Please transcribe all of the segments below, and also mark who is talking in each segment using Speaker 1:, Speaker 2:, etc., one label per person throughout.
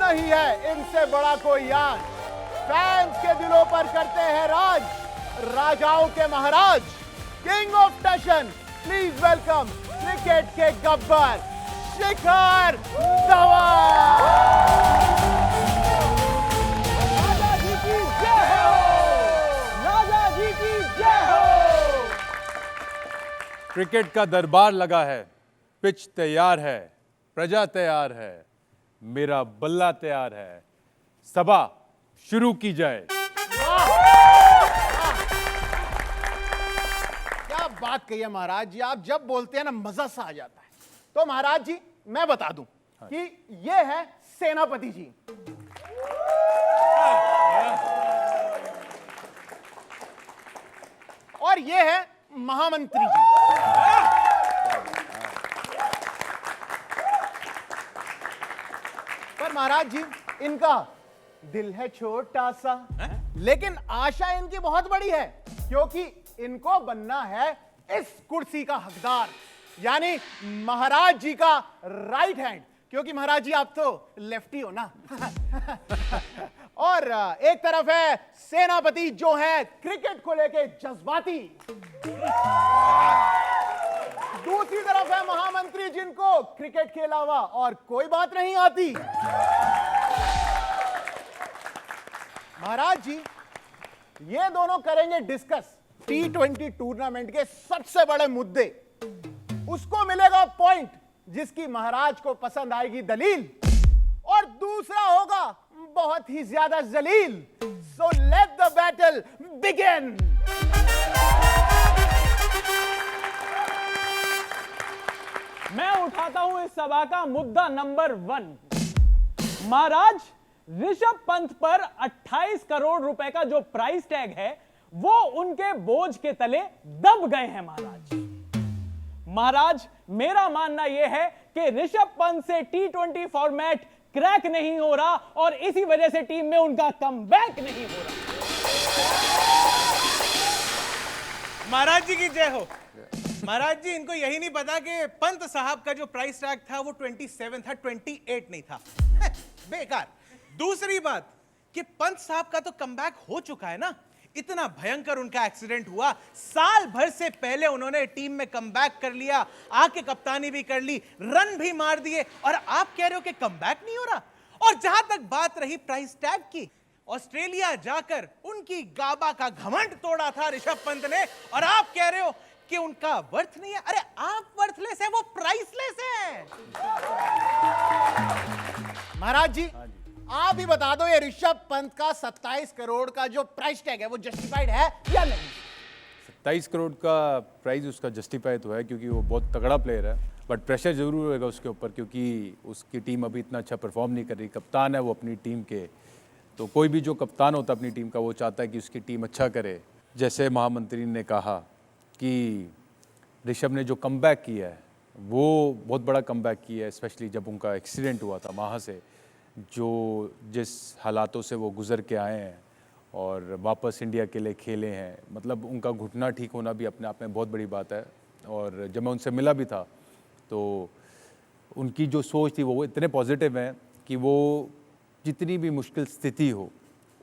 Speaker 1: नहीं है इनसे बड़ा कोई यार। फैंस के दिलों पर करते हैं राज, राजाओं के महाराज, किंग ऑफ टशन। प्लीज वेलकम क्रिकेट के गब्बर शिखर धवन। राजा जी की जय हो, राजा जी की जय हो।
Speaker 2: क्रिकेट का दरबार लगा है, पिच तैयार है, प्रजा तैयार है, मेरा बल्ला तैयार है, सभा शुरू की जाए।
Speaker 1: क्या बात कही है महाराज जी, आप जब बोलते हैं ना मजा सा आ जाता है। तो महाराज जी मैं बता दूं कि ये है सेनापति जी, और ये है महामंत्री जी। पर महाराज जी इनका दिल है छोटा सा, लेकिन आशा इनकी बहुत बड़ी है, क्योंकि इनको बनना है इस कुर्सी का हकदार, यानी महाराज जी का राइट हैंड, क्योंकि महाराज जी आप तो लेफ्टी हो ना। और एक तरफ है सेनापति जो है क्रिकेट को लेके जज्बाती, दूसरी तरफ है महामंत्री जिनको क्रिकेट के अलावा और कोई बात नहीं आती। महाराज जी ये दोनों करेंगे डिस्कस T20 टूर्नामेंट के सबसे बड़े मुद्दे। उसको मिलेगा पॉइंट जिसकी महाराज को पसंद आएगी दलील, और दूसरा होगा बहुत ही ज्यादा जलील। So let the battle begin.
Speaker 3: मैं उठाता हूं इस सभा का मुद्दा नंबर 1। महाराज ऋषभ पंत पर 28 करोड़ रुपए का जो प्राइस टैग है वो उनके बोझ के तले दब गए हैं। महाराज मेरा मानना यह है कि ऋषभ पंत से T20 फॉर्मेट क्रैक नहीं हो रहा, और इसी वजह से टीम में उनका कमबैक नहीं हो रहा।
Speaker 4: महाराज जी की जय हो। महाराज जी इनको यही नहीं पता कि पंत साहब का जो प्राइस टैग था वो 27 था, 28 नहीं था। बेकार। दूसरी बात कि पंत साहब का तो कमबैक हो चुका है ना। इतना भयंकर उनका एक्सीडेंट हुआ, साल भर से पहले उन्होंने टीम में कमबैक कर लिया, आके कप्तानी भी कर ली, रन भी मार दिए, और आप कह रहे हो कि कमबैक नहीं हो रहा। और जहां तक बात रही प्राइस टैग की, ऑस्ट्रेलिया जाकर उनकी गाबा का घमंड तोड़ा था ऋषभ पंत ने, और आप कह रहे हो कि उनका वर्थ नहीं है। अरे आप वर्थलेस है, वो प्राइसलेस है।
Speaker 1: महाराज जी आप ही बता दो, ये ऋषभ पंत का 27 करोड़ का जो प्राइस टैग है वो जस्टिफाइड है या नहीं?
Speaker 2: 27 करोड़ का प्राइस उसका जस्टिफाई तो है, क्योंकि वो बहुत तगड़ा प्लेयर है, बट प्रेशर जरूर होगा उसके ऊपर, क्योंकि उसकी टीम अभी इतना अच्छा परफॉर्म नहीं कर रही। कप्तान है वो अपनी टीम के, तो कोई भी जो कप्तान होता है अपनी टीम का, वो चाहता है कि उसकी टीम अच्छा करे। जैसे महामंत्री ने कहा कि ऋषभ ने जो कमबैक किया है वो बहुत बड़ा कमबैक किया है, स्पेशली जब उनका एक्सीडेंट हुआ था वहाँ से, जो जिस हालातों से वो गुज़र के आए हैं और वापस इंडिया के लिए खेले हैं। मतलब उनका घुटना ठीक होना भी अपने आप में बहुत बड़ी बात है। और जब मैं उनसे मिला भी था तो उनकी जो सोच थी वो इतने पॉजिटिव हैं कि वो जितनी भी मुश्किल स्थिति हो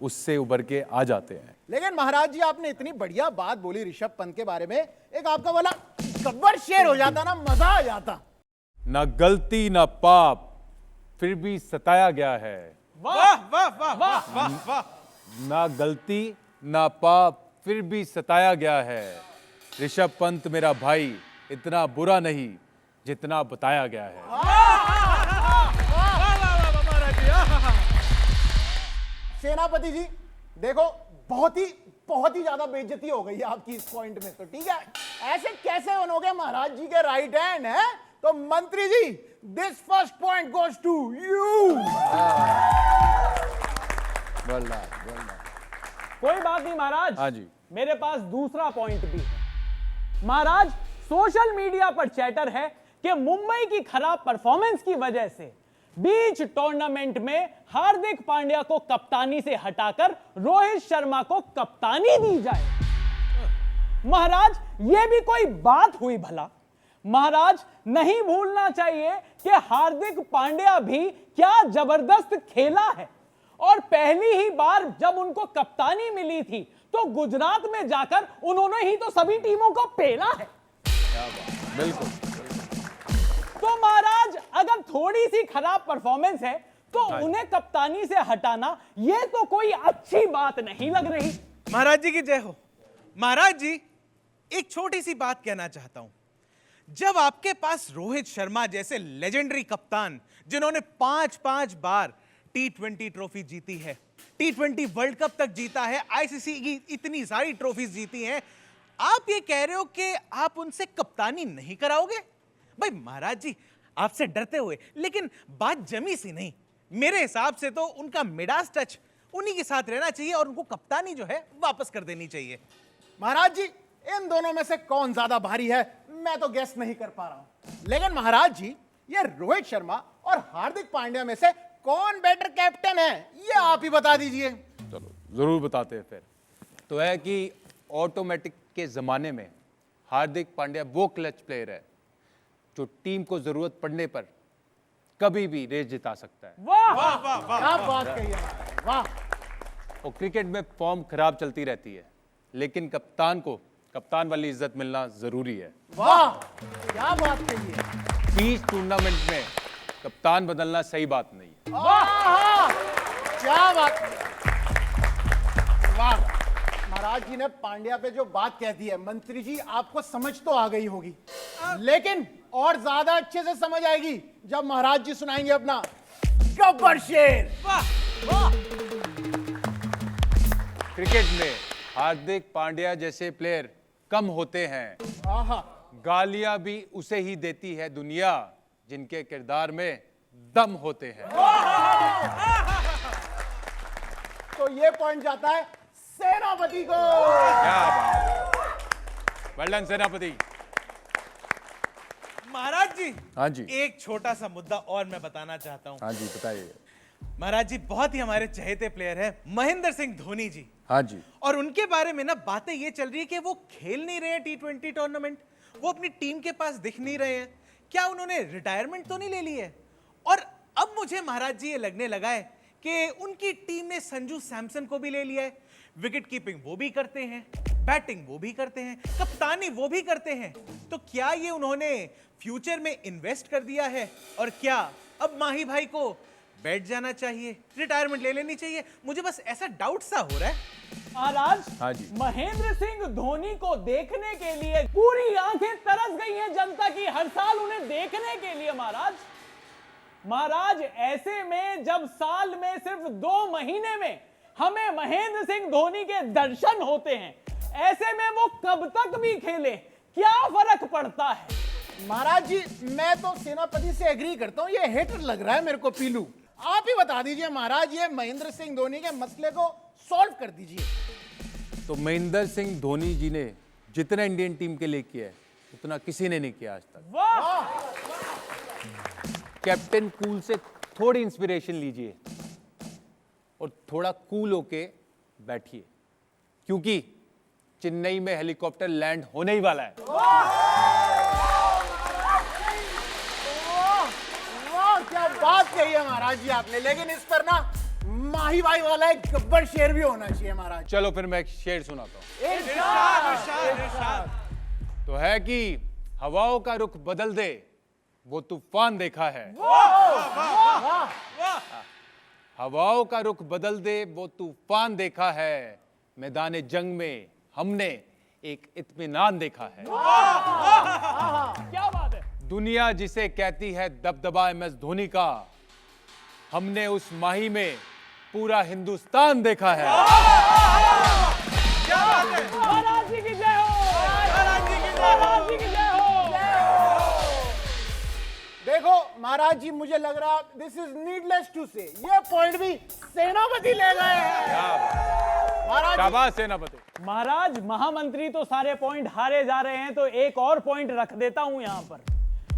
Speaker 2: उससे उभर के आ जाते हैं।
Speaker 1: लेकिन महाराज जी आपने इतनी बढ़िया बात बोली ऋषभ पंत के बारे में, एक आपका वाला गब्बर शेर हो जाता ना, मजा आ जाता।
Speaker 2: ना गलती ना पाप फिर भी सताया गया है।
Speaker 4: वाह वाह वाह वाह वाह वाह।
Speaker 2: ना गलती ना पाप फिर भी सताया गया है। ऋषभ पंत मेरा भाई इतना बुरा नहीं जितना बताया गया है।
Speaker 1: सेनापति जी देखो, बहुत ही ज्यादा बेइज्जती हो गई है आपकी इस पॉइंट में, तो ठीक है, ऐसे कैसे बनोगे महाराज जी के राइट हैंड है? तो मंत्री जी this first point goes to you.
Speaker 3: कोई बात नहीं महाराज,
Speaker 2: हाँ जी,
Speaker 3: मेरे पास दूसरा पॉइंट भी है। महाराज सोशल मीडिया पर चैटर है कि मुंबई की खराब परफॉर्मेंस की वजह से बीच टूर्नामेंट में हार्दिक पांड्या को कप्तानी से हटाकर रोहित शर्मा को कप्तानी दी जाए। महाराज यह भी कोई बात हुई भला? महाराज नहीं भूलना चाहिए कि हार्दिक पांड्या भी क्या जबरदस्त खेला है और पहली ही बार जब उनको कप्तानी मिली थी तो गुजरात में जाकर उन्होंने ही तो सभी टीमों को पेला है।
Speaker 2: बिल्कुल।
Speaker 3: तो महाराज अगर थोड़ी सी खराब परफॉर्मेंस है तो उन्हें कप्तानी से हटाना यह तो कोई अच्छी बात नहीं लग रही।
Speaker 4: महाराज जी की जय हो। महाराज जी, एक छोटी सी बात कहना चाहता हूं। जब आपके पास रोहित शर्मा जैसे लेजेंडरी कप्तान जिन्होंने 5-5 बार T20 ट्रॉफी जीती है, T20 वर्ल्ड कप तक जीता है, आईसीसी की इतनी सारी ट्रॉफीज जीती हैं, आप ये कह रहे हो कि आप उनसे कप्तानी नहीं कराओगे? भाई महाराज जी, आपसे डरते हुए, लेकिन बात जमी सी नहीं। मेरे हिसाब से तो उनका मिडास टच उन्हीं के साथ रहना चाहिए और उनको कप्तानी जो है वापस कर देनी चाहिए।
Speaker 1: महाराज जी, इन दोनों में से कौन ज्यादा भारी है मैं तो गेस नहीं कर पा रहा हूं, लेकिन महाराज जी ये रोहित शर्मा और हार्दिक पांड्या में से कौन बेटर कैप्टन है ये आप ही बता दीजिए।
Speaker 2: चलो जरूर बताते हैं फिर। तो है कि ऑटोमेटिक के जमाने में हार्दिक पांड्या वो क्लच प्लेयर है जो टीम को जरूरत पड़ने पर कभी भी रेस जिता सकता है।
Speaker 3: वाह
Speaker 4: वाह वाह वाह।
Speaker 1: क्या बात कही है, वाह।
Speaker 2: और क्रिकेट में फॉर्म खराब चलती रहती है, लेकिन कप्तान वाली इज्जत मिलना जरूरी है।
Speaker 1: वाह क्या बात कही है।
Speaker 2: 20 टूर्नामेंट में कप्तान बदलना सही बात नहीं है।
Speaker 1: वाह क्या बात, वाह। महाराज जी ने पांड्या पे जो बात कह दी है, मंत्री जी आपको समझ तो आ गई होगी, लेकिन और ज्यादा अच्छे से समझ आएगी जब महाराज जी सुनाएंगे अपना गब्बर शेर।
Speaker 2: क्रिकेट में हार्दिक पांड्या जैसे प्लेयर कम होते हैं।
Speaker 1: आहा,
Speaker 2: गालियां भी उसे ही देती है दुनिया जिनके किरदार में दम होते हैं।
Speaker 1: तो ये पॉइंट जाता है सेनापति को।
Speaker 2: क्या बात, वेल डन सेनापति।
Speaker 4: महाराज जी,
Speaker 2: हाँ जी।
Speaker 4: एक छोटा सा मुद्दा और मैं बताना चाहता हूं।
Speaker 2: हाँ जी बताइए।
Speaker 4: महाराज जी, बहुत ही हमारे चहेते प्लेयर हैं महेंद्र सिंह धोनी जी,
Speaker 2: हाँ जी।
Speaker 4: और उनके बारे में ना बातें ये चल रही है कि वो खेल नहीं रहे हैं T20 टूर्नामेंट, वो अपनी टीम के पास दिख नहीं रहे हैं। क्या उन्होंने रिटायरमेंट तो नहीं ले ली है? और अब मुझे महाराज जी ये लगने लगा है कि उनकी टीम ने संजू सैमसन को भी ले लिया है। विकेट कीपिंग वो भी करते हैं, बैटिंग वो भी करते हैं, कप्तानी वो भी करते हैं। तो क्या ये उन्होंने फ्यूचर में इन्वेस्ट कर दिया है? और क्या अब माही भाई को बैठ जाना चाहिए, रिटायरमेंट ले लेनी चाहिए? मुझे बस ऐसा डाउट सा हो रहा है।
Speaker 3: महाराज,
Speaker 2: हाँ जी।
Speaker 3: महेंद्र सिंह धोनी को देखने के लिए पूरी आंखें तरस गई हैं जनता की, हर साल उन्हें देखने के लिए। महाराज ऐसे में जब साल में सिर्फ 2 महीने में हमें महेंद्र सिंह धोनी के दर्शन होते हैं, ऐसे में वो कब तक भी खेले क्या फर्क पड़ता है?
Speaker 1: महाराज जी मैं तो सेनापति से एग्री करता हूं, ये हेटर लग रहा है मेरे को पीलू। आप ही बता दीजिए महाराज, ये महेंद्र सिंह धोनी के मसले को सॉल्व कर दीजिए।
Speaker 2: तो महेंद्र सिंह धोनी जी ने जितना इंडियन टीम के लिए किया है उतना किसी ने नहीं किया आज तक।
Speaker 3: वाह!
Speaker 2: कैप्टन कूल से थोड़ी इंस्पिरेशन लीजिए और थोड़ा कूल होके बैठिए, क्योंकि चेन्नई में हेलीकॉप्टर लैंड होने ही वाला है।
Speaker 1: वाह क्या बात कही है महाराज जी आपने, लेकिन इस पर ना माही भाई वाला एक गब्बर शेर भी होना चाहिए महाराज।
Speaker 2: चलो फिर मैं एक शेर सुनाता हूं।
Speaker 4: इरशाद, इरशाद, इरशाद।
Speaker 2: तो है कि हवाओं का रुख बदल दे वो तूफान देखा है। हवाओं का रुख बदल दे वो तूफान देखा है, मैदान जंग में हमने एक इत्मीनान देखा है।
Speaker 3: क्या बात है!
Speaker 2: दुनिया जिसे कहती है दबदबा MS धोनी का, हमने उस माही में पूरा हिंदुस्तान देखा है।
Speaker 3: महाराज जी की जय हो! महाराज जी की जय हो!
Speaker 1: देखो महाराज जी, मुझे लग रहा दिस इज नीडलेस टू से, ये पॉइंट भी सेनापति ले गए हैं। महाराज
Speaker 2: शाबाश सेनापति।
Speaker 3: महाराज, महामंत्री तो सारे पॉइंट हारे जा रहे हैं, तो एक और पॉइंट रख देता हूं यहां पर।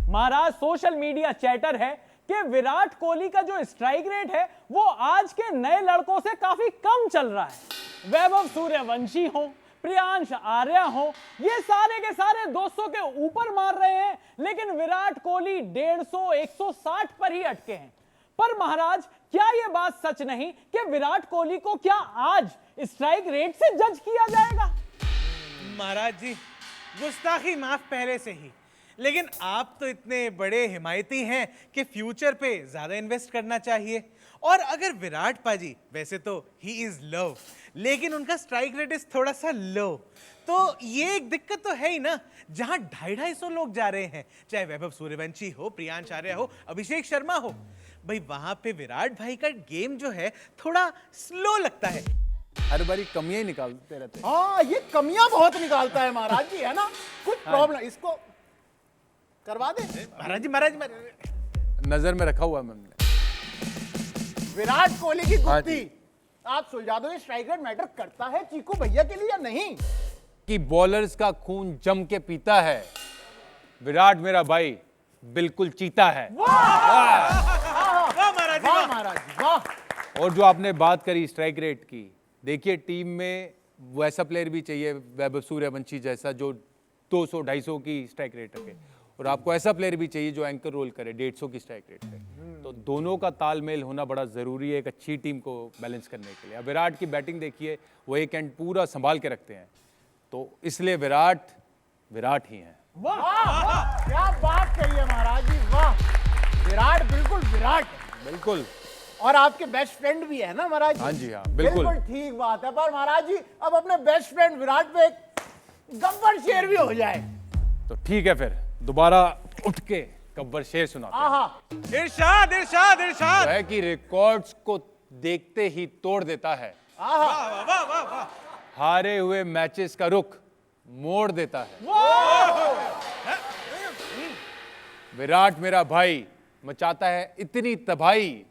Speaker 3: महाराज, सोशल मीडिया चैटर है कि विराट कोहली का जो स्ट्राइक रेट है वो आज के नए लड़कों से काफी कम चल रहा है। वैभव सूर्यवंशी हो, प्रियांश आर्या हो, ये सारे के सारे 200 के ऊपर मार रहे हैं, लेकिन विराट कोहली 150, 160 पर ही अटके हैं। पर महाराज, क्या यह बात सच नहीं कि विराट कोहली को क्या आज स्ट्राइक रेट से जज किया जाएगा?
Speaker 4: महाराज जी, गुस्ताखी माफ पहले से ही, लेकिन आप तो इतने बड़े हिमायती हैं कि फ्यूचर पे ज्यादा इन्वेस्ट करना चाहिए। और अगर विराट पाजी, वैसे तो ही इज लव, लेकिन उनका स्ट्राइक रेट इज थोड़ा सा लो, तो ये एक दिक्कत तो है ही ना। जहां 250-250 लोग जा रहे हैं, चाहे वैभव सूर्यवंशी हो, प्रियांश आर्या हो, अभिषेक शर्मा हो, भाई वहां पे विराट भाई का गेम जो है थोड़ा स्लो लगता है।
Speaker 2: हर बारी कमियां ही निकालते रहते हैं।
Speaker 1: हाँ, ये कमियां बहुत निकालता है महाराज जी, है ना? कुछ प्रॉब्लम, इसको करवा दे
Speaker 4: महाराज जी, महाराज जी,
Speaker 2: नजर में रखा हुआ है मैंने।
Speaker 1: विराट कोहली की
Speaker 2: हाँ
Speaker 1: गुत्थी
Speaker 2: जी।
Speaker 1: आप सुलझा दो, ये स्ट्राइक रेट मैटर करता है चीकू भैया के लिए या नहीं?
Speaker 2: कि बॉलर्स का खून जम के पीता है, विराट मेरा भाई बिल्कुल चीता है।
Speaker 4: वाह महाराज जी,
Speaker 1: वाह
Speaker 4: वाह।
Speaker 1: महाराज जी, वाह।
Speaker 2: और जो आपने बात करी स्ट्राइक रेट की, देखिए टीम में वैसा प्लेयर भी चाहिए वैभव सूर्यवंशी जैसा जो 200-250 की स्ट्राइक रेट रखे, और आपको ऐसा प्लेयर भी चाहिए जो एंकर रोल करे 150 की स्ट्राइक रेट पे। तो दोनों का तालमेल होना बड़ा जरूरी है एक अच्छी टीम को बैलेंस करने के लिए। अब विराट की बैटिंग देखिए, वो एक एंड पूरा संभाल के रखते हैं, तो इसलिए विराट ही हैं।
Speaker 1: वाह वाह, क्या बात कही है महाराज जी, वाह। विराट बिल्कुल विराट है।
Speaker 2: बिल्कुल।
Speaker 1: और आपके बेस्ट फ्रेंड भी है ना महाराज जी?
Speaker 2: हाँ जी, हाँ, बिल्कुल।
Speaker 1: ठीक बात है। पर महाराज जी, अब अपने बेस्ट फ्रेंड विराट पे एक गब्बर शेर भी हो जाए
Speaker 2: तो ठीक है, फिर दोबारा उठ के गब्बर शेर सुनाते हैं।
Speaker 1: आहा,
Speaker 4: इरशाद इरशाद इरशाद।
Speaker 2: जो है कि रिकॉर्ड्स को देखते ही तोड़ देता है,
Speaker 1: आहा।
Speaker 4: वाह वाह वाह वाह।
Speaker 2: हारे हुए मैचेस का रुख मोड़ देता है। विराट मेरा भाई मचाता है इतनी तबाही,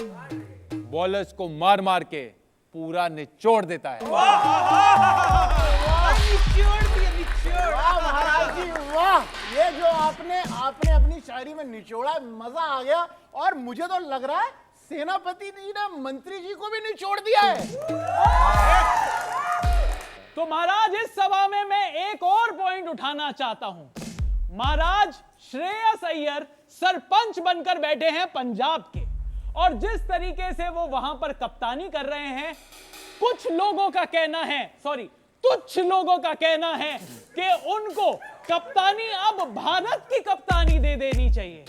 Speaker 2: बॉलर्स को मार मार के पूरा निचोड़ देता है।
Speaker 1: वाह महाराज जी, वाह। ये जो आपने अपनी शायरी में निचोड़ा, मजा आ गया। और मुझे तो लग रहा है सेनापति जी ने मंत्री जी को भी निचोड़ दिया है।
Speaker 3: तो महाराज, इस सभा में मैं एक और पॉइंट उठाना चाहता हूं। महाराज, श्रेयस अय्यर सरपंच बनकर बैठे हैं पंजाब के, और जिस तरीके से वो वहां पर कप्तानी कर रहे हैं, कुछ लोगों का कहना है, तुच्छ लोगों का कहना है कि उनको कप्तानी अब भारत की कप्तानी दे देनी चाहिए।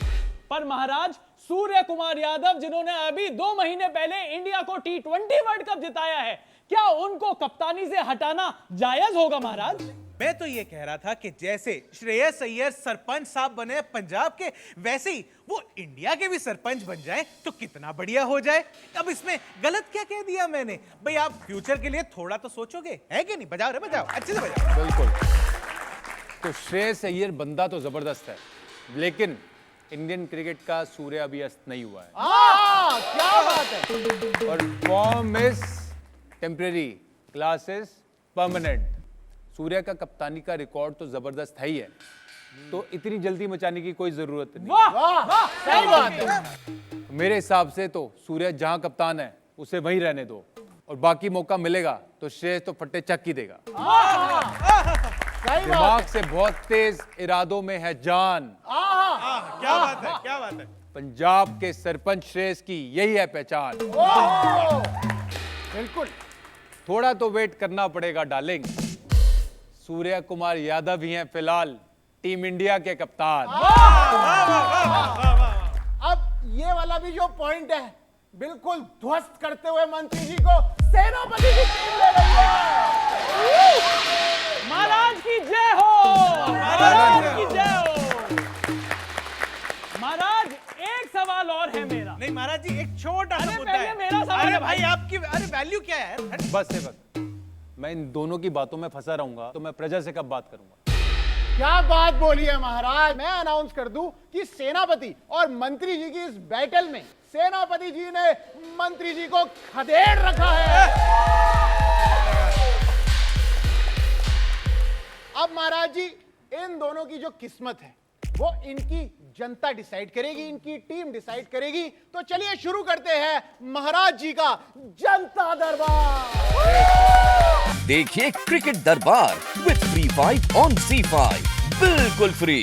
Speaker 3: पर महाराज, सूर्य कुमार यादव, जिन्होंने अभी 2 महीने पहले इंडिया को T20 वर्ल्ड कप जिताया है, क्या उनको कप्तानी से हटाना जायज होगा महाराज?
Speaker 4: मैं तो ये कह रहा था कि जैसे श्रेयस अय्यर सरपंच साहब बने पंजाब के, वैसे ही वो इंडिया के भी सरपंच बन जाए तो कितना बढ़िया हो जाए। अब इसमें गलत क्या कह दिया मैंने? भाई आप फ्यूचर के लिए थोड़ा तो सोचोगे, है कि नहीं? बजाओ रे बजाओ, अच्छे से बजाओ।
Speaker 2: बिल्कुल। तो श्रेयस अय्यर बंदा तो जबरदस्त है, लेकिन इंडियन क्रिकेट का सूर्य अभी अस्त नहीं हुआ है।
Speaker 1: क्या बात है।
Speaker 2: और form is temporary, class is permanent. Surya का कप्तानी का रिकॉर्ड तो जबरदस्त है ही है, तो इतनी जल्दी मचाने की कोई जरूरत नहीं।
Speaker 1: वाह, सही बात है।
Speaker 2: मेरे हिसाब से तो सूर्य जहां कप्तान है उसे वहीं रहने दो, और बाकी मौका मिलेगा तो श्रेयस तो फट्टे चक ही देगा।
Speaker 1: सही बात
Speaker 2: दिमाग से बहुत तेज, इरादों में है जान।
Speaker 4: क्या बात है, क्या बात है।
Speaker 2: पंजाब के सरपंच श्रेयस की यही है पहचान।
Speaker 1: बिल्कुल।
Speaker 2: थोड़ा तो वेट करना पड़ेगा डार्लिंग, सूर्य कुमार यादव ही हैं फिलहाल टीम इंडिया के कप्तान।
Speaker 1: अब ये वाला भी जो पॉइंट है, बिल्कुल ध्वस्त करते हुए मंत्री जी को सेनापति की टीम ले रही है।
Speaker 3: महाराज की जय हो, महाराज की जय हो। महाराज, एक सवाल और है मेरा।
Speaker 4: नहीं महाराज जी, एक छोटा सा
Speaker 3: अरे
Speaker 4: मुद्दा
Speaker 3: पहले
Speaker 4: है।
Speaker 3: मेरा सवाल
Speaker 4: अरे
Speaker 3: है
Speaker 4: भाई,
Speaker 3: भाई।
Speaker 4: आपकी अरे वैल्यू क्या है यार?
Speaker 2: बस सेवक, मैं इन दोनों की बातों में फंसा रहूंगा तो मैं प्रजा से कब बात करूंगा?
Speaker 1: क्या बात बोली है महाराज। मैं अनाउंस कर दूं कि सेनापति और मंत्री जी की इस बैटल में सेनापति जी ने मंत्री जी को खदेड़ रखा है। अब महाराज जी, इन दोनों की जो किस्मत है वो इनकी जनता डिसाइड करेगी, इनकी टीम डिसाइड करेगी। तो चलिए शुरू करते हैं महाराज जी का जनता दरबार।
Speaker 5: देखिए क्रिकेट दरबार विद फ्री 5 ऑन ZEE5 बिल्कुल फ्री।